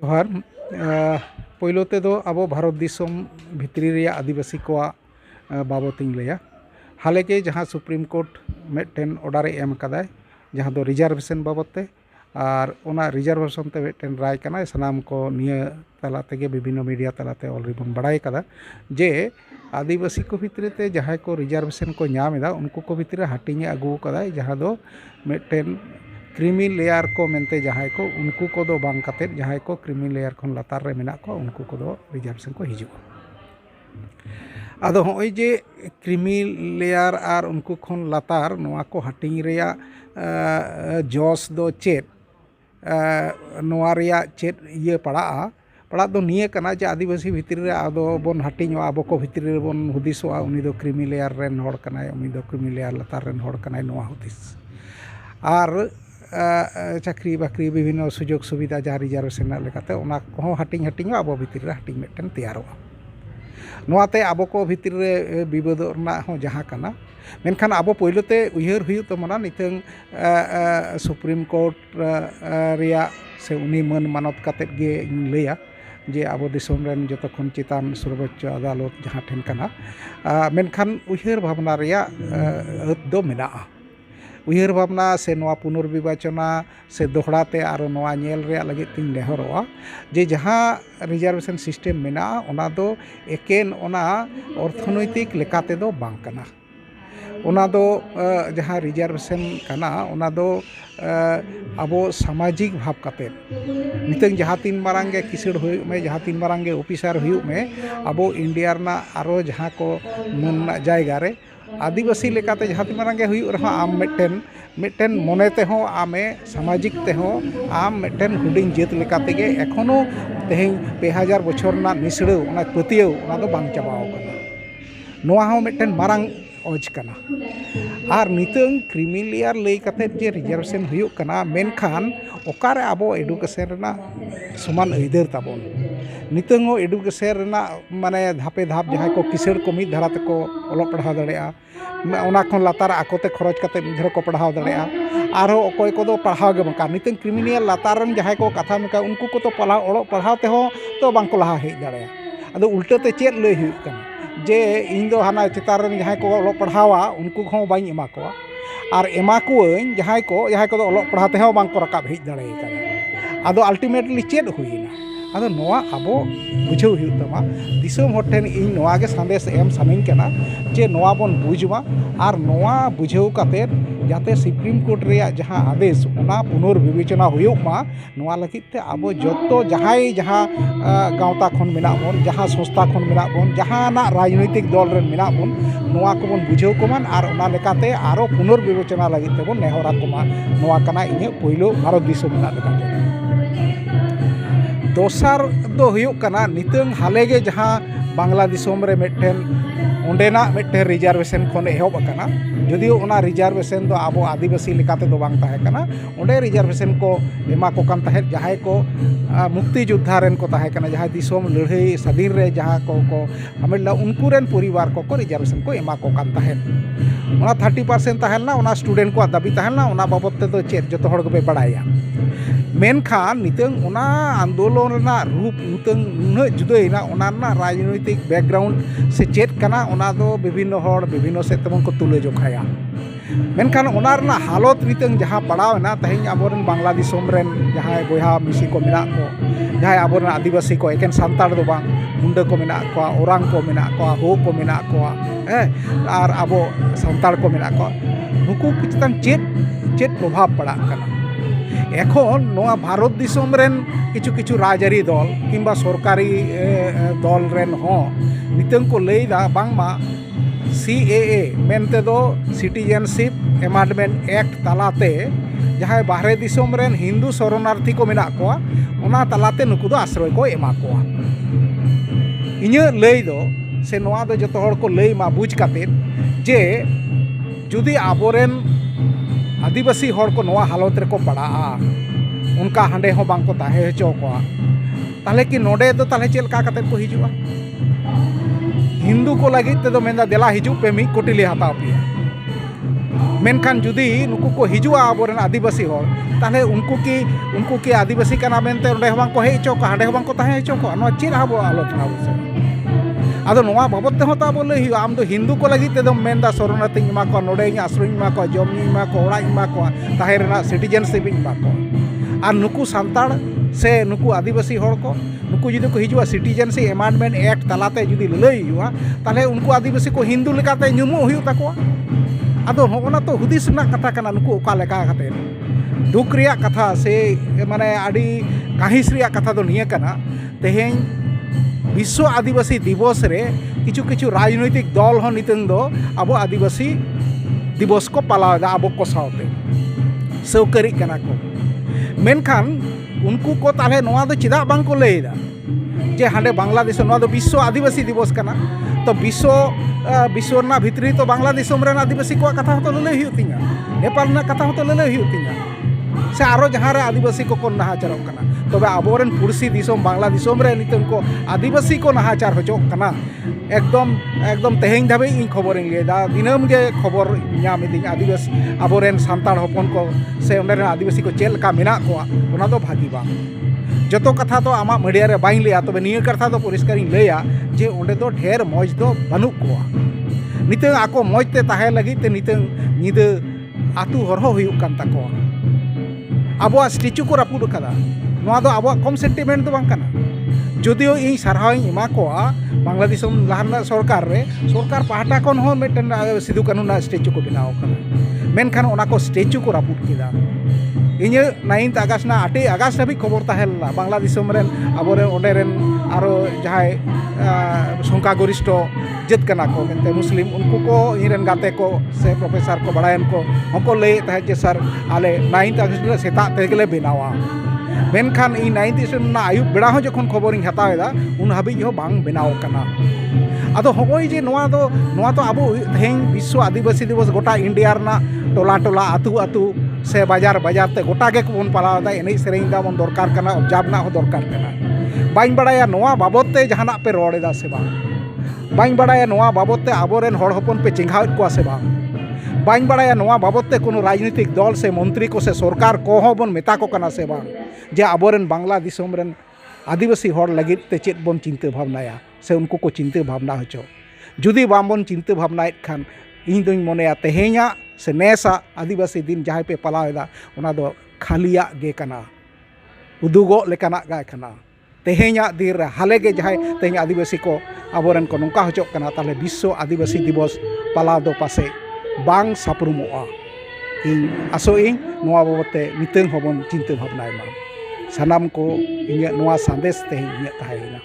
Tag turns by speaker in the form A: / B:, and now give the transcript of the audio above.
A: जोहार पहलो तेदो आबो भारत दिसम भितरी रे आदिवासी को बाबतिंग लैया हाले के जहाँ सुप्रीम कोर्ट मेटेन ऑर्डर एम कदाय जहाँ दो रिजर्वेशन बाबते और ओना रिजर्वेशन ते मेटेन राय कना सनाम को निया तला तेगे विभिन्न मीडिया तलाते ऑलरेडी बन बड़ाई कदा जे आदिवासी को भितरे ते जहाँ को रिजर्वेशन को नामेदा उनको को भितरे हाटिंग आगू कदा जहाँ दो मेटेन क्रीमी लेयर को मेनते जहाँ को उनको को दो बांग कते जहाँ को क्रीमी लेयर खन लातार रे मेना को उनको को दो रिजर्वेशन को हिजुआ आदो होय जे क्रीमी लेयर और उनको खन लातार नोआ को हाटिंग रेया जॉस दो चेत नोआ रेया चेत ये पड़ा दो निये कना जे आदिवासी भितरी रे आदो बन हाटिंग आबो को भितरी रे बन हुदिसोआ उनी दो क्रीमी लेयर रेन होड़ कनाय उनी दो क्रीमी लेयर लातार रेन होड़ कनाय नोआ हुदिस और चाकरी बाकरी विभिन्न सुजोग सुविधा जहाँ रिजर्वेशन लेकाते उना को हाटिंग हाटिंग आबो भितरी रे हाटिंग मेटेन तैयारोआ नोआते आबो को भितरी रे विवाद रना हो जहाँ कना मेनखान आबो पहिलोते उयहर हुयु तमना नितंग सुप्रीम कोर्ट रिया से उनी मन मानत काते गे लैया जे आबो दिसोम रेन जतो खन चितान सर्वोच्च अदालत जहाँ ठेन कना मेनखान उयहर भावना रिया दो मेनाआ उयहर भावना से नोआ पुनर्विवेचना से दोहड़ाते आरो नोआ नेल रे लगे तिन नेहरोआ जे जहाँ रिजर्वेशन सिस्टम मेना ओना दो एकेन ओना अर्थनैतिक लेकाते दो बांग कना ओना दो जहाँ रिजर्वेशन कना ओना दो आबो सामाजिक भाव काते नितंग जहाँ तीन मारांगे किसड़ हुई में जहाँ तीन मारांगे ऑफिसर हुई में आबो इंडिया रना आरो जहाँ को मन जायगा रे आदिवासी लेकाते जहाँ तीन मारांगे हुई रहा आम मेटेन मने ते हो आमे सामाजिक ते हो आम मेटेन हुडिंग जेत लेकाते गे एखोनो तेहें 2000 बछर ना निसड़ो ओना पतियो ओना दो बांग चाबाओ कना नोआ हो मेटेन मारांग ओज कना और नितंग क्रीमी लेयर लई काते जे रिजर्वेशन हुयुक कना मेनखान ओकारे आबो एडुकेशन रना समान अइदार ताबोन नितंग हो एडुकेशन रना माने धापे धाप जहाँ को किसड़ को मिद धारा तको ऑलोग पढ़ाव दाड़ेया ओना खन लातार आकोते खरच काते मिद धारा को पढ़ाव दाड़ेया आरो अकोय को दो पढ़ाव गे बका नितंग क्रिमिनल लातार रन जहाँ को कथा मेका उनको को तो पढ़ाव ते हो तो बांको लहा हेज दाड़ेया आदो उल्टाते चेत लई हुयुक कना जे इन दो हाना चितार रन जहाँ को ऑलोग पढ़ावा उनको को बाई एमा कोआ और एमा कोइन जहाँ को दो ऑलोग पढ़ाते हो बांको रकाब हेज दाड़े कना आदो अल्टीमेटली चेत हुईना आदो नोआ आबो बुझाव हुई तमा दिसोम हर ठेन इन नोआ गे संदेश एम सानैन कना जे नोआ बन बुझमा और नोआ बुझाव काते जाते सुप्रीम कोर्ट रे जहाँ आदेश ओना पुनर्विवेचना हुयुक मा नोआ लगित ते आबो जतो जहाँ गाँवता खन मेना बन जहाँ संस्था खन मेना बन जहाँ ना राजनैतिक दल रेन मेना बन नोआ को बन बुझाव कोमान और ओना लेकाते आरो पुनर्विवेचना लगित ते बन नेहरा कोमा नोआ कना इने पहिलो भारत दिसोम मेना लेकाते दोसार दो हुयुक कना नितंग हाले गे जहाँ बांग्ला दिसोम रे मेटेन ओंडेना मेटे रिजर्वेशन खन एहब कना जदियो ओना रिजर्वेशन दो आबो आदिवासी लेकाते दो बांग ताहे कना ओंडे रिजर्वेशन को एमा को कान ताहे जहाँ को मुक्ति योद्धा रेन को ताहे कना जहाँ दिसोम लड़ाई स्वाधीन रे जहाँ को हमेला उनको रेन परिवार को रिजर्वेशन को एमा को कान ताहे ओना 30% ताहेलना ओना स्टूडेंट को दाबी ताहेलना ओना बाबत ते दो चेत जतो हड़ को बड़ाया मेनखान नितंग ओना आंदोलन रना रूप नितंग उन्ना जुदायना ओना रना राजनैतिक बैकग्राउंड से चेत कना ओना दो विभिन्न हड़ विभिन्न से तमन को तुले जोखाया मेनखान ओना रना हालत नितंग जहाँ पड़ावना तहें आबोरन बांग्ला दिसोम रेन जहाँ बोया मिसी को मेना को जहाँ आबोरन आदिवासी को एकेन सांताड़ दो बांग मुंडा को मेना को ओरांग को मेना को हो को मेना को और आबो सांताड़ को मेना को नुकु चितान चेत प्रभाव पड़ा कना एखन नोआ भारत दिसोम रेन किछु राजआरी दल किंबा सरकारी दल रेन हो नितंग को लैदा बांगमा CAA मेनते दो सिटीजनशिप एमेंडमेंट एक्ट तलाते जहाँ बाहरे दिसोम रेन हिंदू शरणार्थी को मेना कोआ ओना तलाते नुकु दो आश्रय को एमा कोआ इᱧ लई दो से नोआ दो जतो हड़ को लई मा बुझ काते जे जुदी आबोरेन आदिवासी हड़ को नोआ हालत रे को पड़ा उनका हांडे हो बांग को ताहे हचो को ताले कि नोडे दो ताले चेल का काते को हिजुआ हिंदू को लगी ते दो मेंदा देला हिजु पे मी कोटिले हताव पिया मेनखान जुदी नुकु को हिजुआ आबोरेन आदिवासी होड़ ताले उनको की आदिवासी कना मेनते ओंडे हबां को हेज चोको हांडे हबां को ताहे चोको नो चेद आबो आलोचना बसे आदो नोवा बाबत ते होता बोले हियो आम दो हिंदू को लगी ते दो मेनदा शरणार्थी इमा को नोडे आश्रय इमा को जम इमा को ओड़ा इमा को ताहे रेना सिटीजनशिप इमा को और नुकु सांताड़ से नुकु आदिवासी होड़ को नुकु जुदी को हिजुआ सिटीजनशिप अमेंडमेंट एक्ट तलाते जुदी लई हुआ ताले उनको आदिवासी को हिंदू लेकाते ᱧᱩᱢᱚᱜ हुई ताको आदो होना तो हुदिस ना कथा कना नुकु ओका लेका खाते दुख रिया कथा से माने आडी काहिस रिया कथा दो निया कना तेहें विश्व आदिवासी दिवस रे किछु किछु राजनैतिक दल हो नितंग दो अब आदिवासी दिवस को पालाव दा अब को सावते सौकरी कना को मेनखान उनको को ताले नोआ दो चिदा बांग को लेदा जे हांडे बांग्लादेश नोआ दो विश्व आदिवासी दिवस कना तो विश्व ना भितरी तो बांग्लादेश में आदिवासी को कथा तो लले हुई तिंगा नेपाल ना कथा तो लले हुई तिंगा से आरो जहाँ रे आदिवासी को नाहाचार कना तबे आबोरेन पुरसी दिसोम बांग्लादेशम रे नितन को आदिवासी को नाहाचार होचोक कना एकदम तेहें धाबे इन खबर लेदा दिनम गे खबर नाम इदिं आदिवासी आबोरेन सांताड़ हपन को से ओंडेन आदिवासी को चेल का मेना को ओना दो भागी बा जतो कथा तो आमा मीडिया रे बाई लिया तबे निया कथा तो परिष्कार लैया जे ओंडे दो ढेर मौज दो बानुक को निते आको मौज ते ताहे लगी ते निते निदे आतु हरहो हुयुक कान ताको आबो स्टैचू को रापुड कदा नोआ दो आबो कम सेंटिमेंट दो बांग काना जदिओ इन सारहाव एमा को बांग्लादेश लाहाना सरकार रे सरकार पाहटा कोन हो मेटन सिदु कानू ना स्टैचू को बनाव काना मेनखान ओना को स्टैचू को रापुड किदा इन 9 अगस्त ना 8 अगस्त हाबी खबर ताहेला बांग्लादेश रेन आबोरे ओडेरेन आरो जहाय संख्यागरिष्ठ जत कना को मेनते मुस्लिम उनको को इरेन गाते को से प्रोफेसर को बड़ायन को हमको ले ताहे जे सर आले 9 अगस्त रे सेता तेगले बेनावा मेनखान इ 9 अगस्त ना आयु बेड़ा हो जखन खबर इन हतावेदा उन हाबी हो बांग बेनाव कना आदो होय जे नोआ तो आबो तेहें विश्व आदिवासी दिवस गोटा इंडिया रना टोला टोला आतु आतु से बाजार बाजार ते गोटा के बन पालावदा एने सेरेंग दा बन दरकार कना ऑब्जर्व ना हो दरकार कना बाइन बड़ाया नोआ बाबत ते जहाना पे रोड़ेदा से बाइन बड़ाया नोआ बाबत ते आबोरेन हड़ हपन पे चिंगावत को से बाइन बड़ाया नोआ बाबत ते कोनो राजनीतिक दल से मंत्री को से सरकार को हो बन मेता को कना से जे आबोरेन बांग्लादेश रेन आदिवासी हड़ लगित ते चेत बन चिंता भावनाया से उनको को चिंता भावना होचो जुदी बामबन चिंता भावनाएत खान इन दोኝ मनेया तेहेñा से नेसा आदिवासी दिन जहाँ पे पालावेदा ओना दो खालिया गे कना उदुगो लेकाना गाय कना तेहेñा दिन रे हाले गे जहाँ तेहेñ आदिवासी को आबोरेन को नोंका होचोक कना ताले विश्व आदिवासी दिवस पालाव दो पासे बांग सापरुमोआ इन आसो इन नोआ बाबते नितंग होबन चिंता भावनाय मा सानाम को इᱧᱟᱹᱜ नोआ संदेश तेहेñ इᱧᱟᱹᱜ ताहेना